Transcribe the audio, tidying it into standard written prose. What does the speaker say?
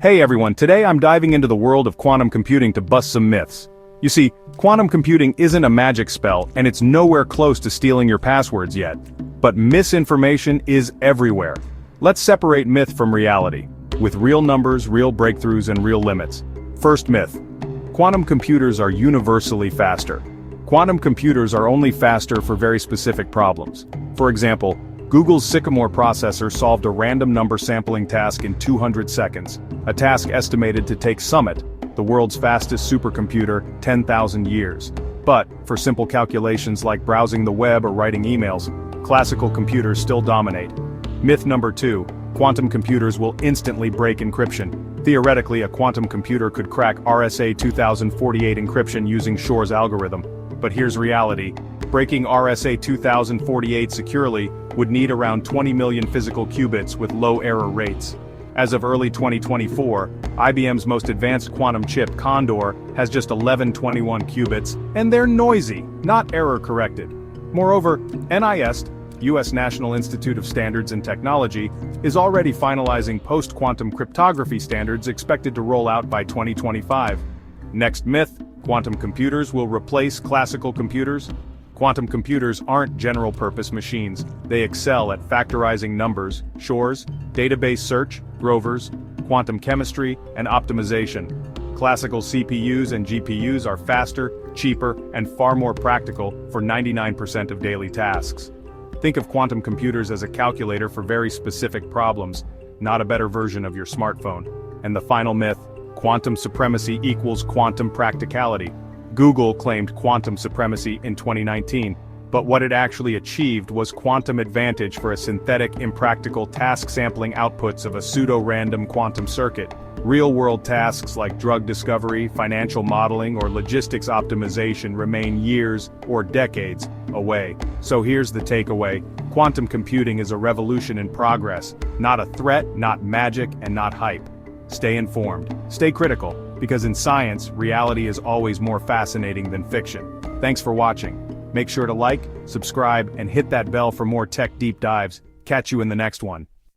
Hey everyone, today I'm diving into the world of quantum computing to bust some myths. You see, quantum computing isn't a magic spell and it's nowhere close to stealing your passwords yet. But misinformation is everywhere. Let's separate myth from reality, with real numbers, real breakthroughs, and real limits. First myth. Quantum computers are universally faster. Quantum computers are only faster for very specific problems. For example, Google's Sycamore processor solved a random number sampling task in 200 seconds, a task estimated to take Summit, the world's fastest supercomputer, 10,000 years. But, for simple calculations like browsing the web or writing emails, classical computers still dominate. Myth number 2, quantum computers will instantly break encryption. Theoretically, a quantum computer could crack RSA 2048 encryption using Shor's algorithm. But here's reality. Breaking RSA 2048 securely would need around 20 million physical qubits with low error rates. As of early 2024, IBM's most advanced quantum chip, Condor, has just 1121 qubits, and they're noisy, not error-corrected. Moreover, NIST, U.S. National Institute of Standards and Technology, is already finalizing post-quantum cryptography standards expected to roll out by 2025. Next myth, quantum computers will replace classical computers. Quantum computers aren't general-purpose machines. They excel at factorizing numbers, Shor's, database search, Grover's, quantum chemistry, and optimization. Classical CPUs and GPUs are faster, cheaper, and far more practical for 99% of daily tasks. Think of quantum computers as a calculator for very specific problems, not a better version of your smartphone. And the final myth, quantum supremacy equals quantum practicality. Google claimed quantum supremacy in 2019, but what it actually achieved was quantum advantage for a synthetic, impractical task sampling outputs of a pseudo-random quantum circuit. Real-world tasks like drug discovery, financial modeling, or logistics optimization remain years or decades away. So here's the takeaway. Quantum computing is a revolution in progress, not a threat, not magic, and not hype. Stay informed, stay critical, because in science, reality is always more fascinating than fiction. Thanks for watching. Make sure to like, subscribe, and hit that bell for more tech deep dives. Catch you in the next one.